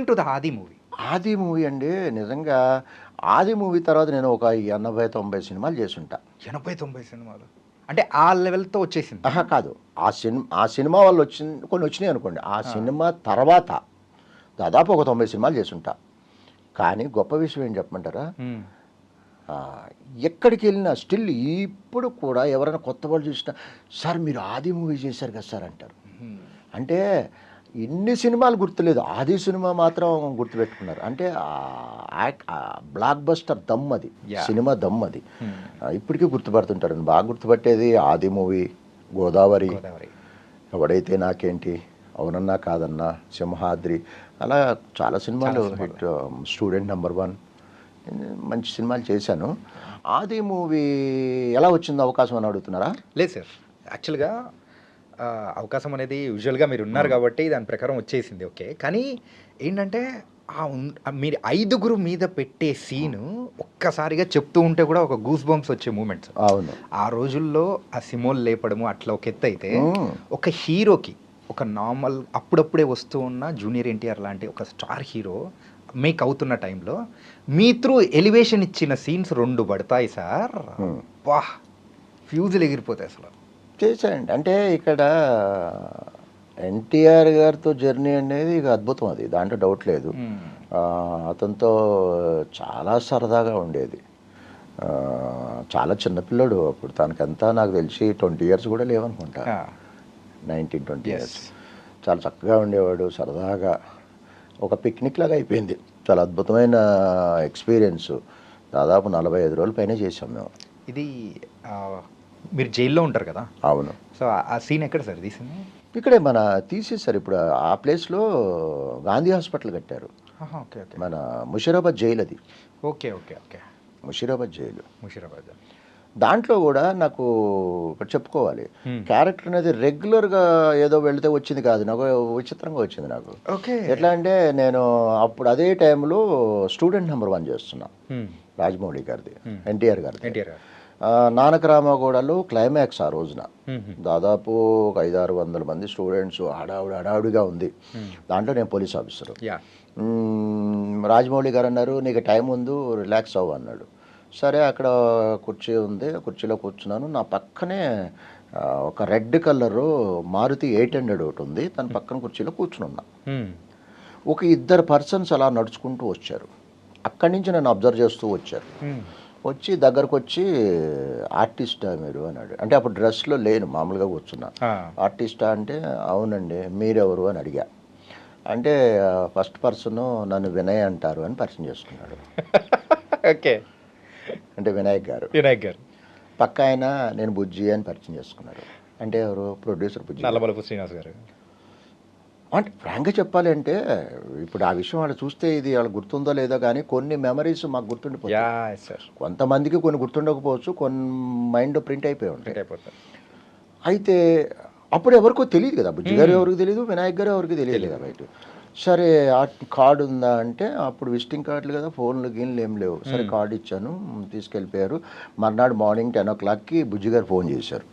To the 'ఆది' movie. 'ఆది' movie అండి నిజంగా 'ఆది' మూవీ తర్వాత నేను ఒక 80, 90 సినిమాలు చేసుంటా. 80, 90 సినిమాలు. అంటే ఆ లెవెల్‌తో వచ్చేసింది. అహా! కాదు. ఆ సినిమా వల్ల కొన్ని వచ్చినాయనుకోండి. ఆ సినిమా తర్వాత దాదాపు ఒక 90 సినిమాలు చేసుంటా. కానీ గొప్ప విషయం ఏం చెప్పమంటారా? హ్మ్. ఎక్కడికెళ్ళినా స్టిల్ ఇప్పుడు కూడా ఎవరైనా కొత్త వాళ్ళు చూసినా, "సార్ మీరు 'ఆది' మూవీ చేశారు కదా సార్" అంటారు. హ్మ్. అంటే ఇన్ని సినిమాలు గుర్తులేదు. 'ఆది' సినిమా మాత్రం గుర్తుపెట్టుకున్నారు. అంటే బ్లాక్ బస్టర్ దమ్ అది. యాహ్! సినిమా దమ్ అది. హ్మ్. ఇప్పటికీ గుర్తుపడుతుంటారు. బాగా గుర్తుపట్టేది 'ఆది' మూవీ, 'గోదావరి', 'గోదావరి'. 'ఎవడైతే నాకేంటి', 'అవునన్నా కాదన్నా', 'సింహాద్రి' అలా చాలా సినిమాలు హిట్. 'స్టూడెంట్ నంబర్ 1' మంచి సినిమాలు చేశాను. 'ఆది' మూవీ ఎలా వచ్చింది అవకాశం అని అడుగుతున్నారా? లేదు సార్. యాక్చువల్‌గా అవకాశం అనేది యూజువల్‌గా మీరున్నారు కాబట్టి దాని ప్రకారం వచ్చేసింది ఓకే. కానీ ఏంటంటే మీరు ఐదుగురు మీద పెట్టే సీను ఒక్కసారిగా చెప్తూ ఉంటే కూడా ఒక గూస్ బంప్స్ వచ్చే మూమెంట్స్. అవును. ఆ రోజుల్లో ఆ సిమోన్ లేపడము అట్లా ఒక ఎత్తయితే, హ్మ్. ఒక హీరోకి ఒక నార్మల్ అప్పుడప్పుడే వస్తూ ఉన్న జూనియర్ ఎన్టీఆర్ లాంటి ఒక స్టార్ హీరో మేక్ అవుతున్న టైంలో మీ త్రూ ఎలివేషన్ ఇచ్చిన సీన్స్ 2 పడతాయి సార్. అబ్బా! ఫ్యూజులు ఎగిరిపోతాయి అసలు. చేశానండి. అంటే ఇక్కడ ఎన్టీఆర్ గారితో జర్నీ అనేది ఇక అద్భుతం అది. దాంట్లో డౌట్ లేదు. అతనితో చాలా సరదాగా ఉండేది. చాలా చిన్న పిల్లోడు అప్పుడు. తనకంతా నాకు తెలిసి 20 ఇయర్స్ కూడా లేవనుకుంటా. 19, 20 ఇయర్స్. చాలా చక్కగా ఉండేవాడు. సరదాగా ఒక పిక్నిక్ లాగా అయిపోయింది. చాలా అద్భుతమైన ఎక్స్పీరియన్స్. దాదాపు 45 రోజుల పైనే చేసాం మేము. ఇది మీరు జైల్లో ఉంటారు కదా! అవును. సో, ఆ సీన్ ఎక్కడ సార్ తీసింది? ఇక్కడే తీసేశారు. ఇప్పుడు ఆ ప్లేస్‌లో గాంధీ హాస్పిటల్ కట్టారు. ఆహా! ఓకే. ఓకే. మన ముషీరాబాద్ జైలు అది. Okay. Okay. Okay. Musheerabad jail. Musheerabad. దాంట్లో కూడా నాకు ఒకటి చెప్పుకోవాలి. క్యారెక్టర్ అనేది రెగ్యులర్‌గా ఏదో వెళితే వచ్చింది కాదు. నాకు విచిత్రంగా వచ్చింది నాకు. ఓకే. ఎట్లా అంటే నేను అప్పుడు అదే టైంలో 'స్టూడెంట్ నంబర్ 1' చేస్తున్నా. రాజమౌళి గారిది. ఎన్టీఆర్ గారిది. ఎన్టీఆర్ గారు. 'నానక రామగూడలో' క్లైమాక్స్ ఆ రోజున. దాదాపు ఒక 500-600 మంది స్టూడెంట్స్. హడావుడిగా ఉంది. దాంట్లో నేను పోలీస్ ఆఫీసరు. యాహ్! రాజమౌళి గారు అన్నారు, "నీకు టైం ఉంది, రిలాక్స్ అవ్వు" అన్నాడు. సరే అక్కడ కుర్చీ ఉంది. కుర్చీలో కూర్చున్నాను. నా పక్కనే ఒక రెడ్ కలరు మారుతి 800 ఒకటి ఉంది. తన పక్కన కుర్చీలో కూర్చునున్నా. ఒక 2 పర్సన్స్ అలా నడుచుకుంటూ వచ్చారు. అక్కడి నుంచి నన్ను అబ్జర్వ్ చేస్తూ వచ్చారు. వచ్చి దగ్గరకు వచ్చి, "ఆర్టిస్టా మీరు" అన్నాడు. అంటే అప్పుడు డ్రెస్లో లేను, మామూలుగా కూర్చున్నా. "ఆర్టిస్టా" అంటే, "అవునండి, మీరెవరు" అని అడిగా. అంటే ఫస్ట్ పర్సన్ నన్ను వినయ్ అంటారు అని పరిచయం చేసుకున్నాడు. ఓకే. అంటే వినాయక్ గారు. వినాయక్ గారు. పక్క ఆయన నేను బుజ్జి అని పరిచయం చేసుకున్నారు. అంటే ఎవరు? ప్రొడ్యూసర్ బుజ్జి. నల్లమలపు శ్రీనివాస్ గారు. అంటే ఫ్రాంక్గా చెప్పాలి అంటే ఇప్పుడు ఆ విషయం వాళ్ళు చూస్తే ఇది వాళ్ళకి గుర్తుందో లేదో కానీ కొన్ని మెమరీస్ మాకు గుర్తుండిపోతాయి. యాహ్! సార్. కొంతమందికి కొన్ని గుర్తుండకపోవచ్చు, కొన్ని మైండ్లో ప్రింట్ అయిపోయి ఉంటాయి. అయితే అప్పుడు ఎవరికో తెలియదు కదా, బుజ్జి గారు ఎవరికి తెలియదు, వినాయక్ గారు ఎవరికి తెలియదు కదా బయట. సరే కార్డు ఉందా అంటే అప్పుడు విజిటింగ్ కార్డులు కదా, ఫోన్లు గీన్లు ఏం లేవు. సరే కార్డు ఇచ్చాను, తీసుకెళ్ళిపోయారు. మర్నాడు మార్నింగ్ 10 o'clockకి బుజ్జి గారు ఫోన్ చేశారు.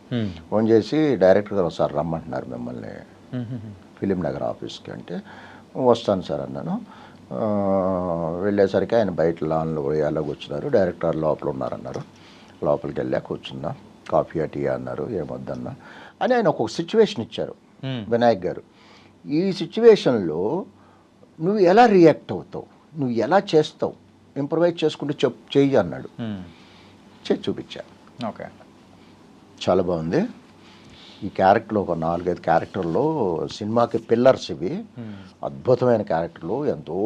ఫోన్ చేసి, "డైరెక్టర్ గారు ఒకసారి రమ్మంటున్నారు మిమ్మల్ని ఫిలిం నగర్ ఆఫీస్కి" అంటే, "వస్తాను సార్" అన్నాను. వెళ్ళేసరికి ఆయన బయట లాన్లో ఎలా కూర్చున్నారు. డైరెక్టర్ లోపల ఉన్నారన్నారు. లోపలికి వెళ్ళా, కూర్చున్నా. "కాఫీ టీ" అన్నారు. "ఏమొద్దన్నా" అని ఆయన ఒక్కొక్క సిచ్యువేషన్ ఇచ్చారు వినాయక్ గారు. ఈ సిచ్యువేషన్లో నువ్వు ఎలా రియాక్ట్ అవుతావు, నువ్వు ఎలా చేస్తావు, ఇంప్రవైజ్ చేసుకుంటూ చెయ్యి అన్నాడు. చేసి చూపించా. ఓకే. చాలా బాగుంది. ఈ క్యారెక్టర్లో ఒక 4-5 క్యారెక్టర్లో సినిమాకి పిల్లర్స్ ఇవి. అద్భుతమైన క్యారెక్టర్లు. ఎంతో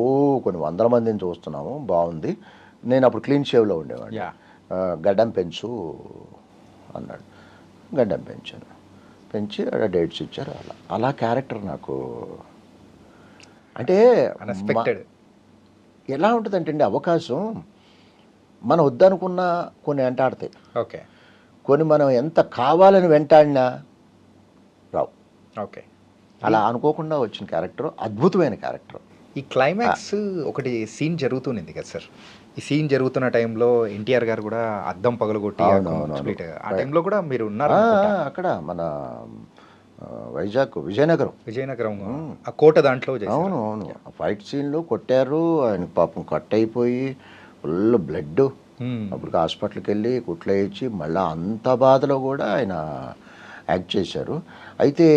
కొన్ని వందల మందిని చూస్తున్నాము. బాగుంది. నేను అప్పుడు క్లీన్ షేవ్లో ఉండేవాడిని. గడ్డం పెంచు అన్నాడు. గడ్డం పెంచి డేట్స్ ఇచ్చారు. అలా క్యారెక్టర్ నాకు అంటే అన్ఎక్స్‌పెక్టెడ్. ఎలా ఉంటుందంటే అండి అవకాశం మనం వద్దనుకున్నా కొన్ని వెంటాడతాయి. ఓకే. కొన్ని మనం ఎంత కావాలని వెంటాడినా రావు. ఓకే. అలా అనుకోకుండా వచ్చిన క్యారెక్టర్ అద్భుతమైన క్యారెక్టర్. ఈ క్లైమాక్స్ ఒకటి సీన్ జరుగుతుంది కదా సార్. ఈ సీన్ జరుగుతున్న టైంలో ఎన్టీఆర్ గారు కూడా అద్దం పగలగొట్టి ఆ టైంలో కూడా మీరు ఉన్నారు. అక్కడ మన వైజాగ్ విజయనగరం. విజయనగరం ఆ కోట దాంట్లో చేశారు. అవును అవును, ఆ ఫైట్ సీన్లో కొట్టారు, ఆయన పాపం కట్ అయిపోయి ఫుల్ బ్లడ్. అప్పుడు హాస్పిటల్కి వెళ్ళి కుట్లు వేయించి మళ్ళీ అంత బాధలో కూడా ఆయన యాక్ట్ చేశారు. అయితే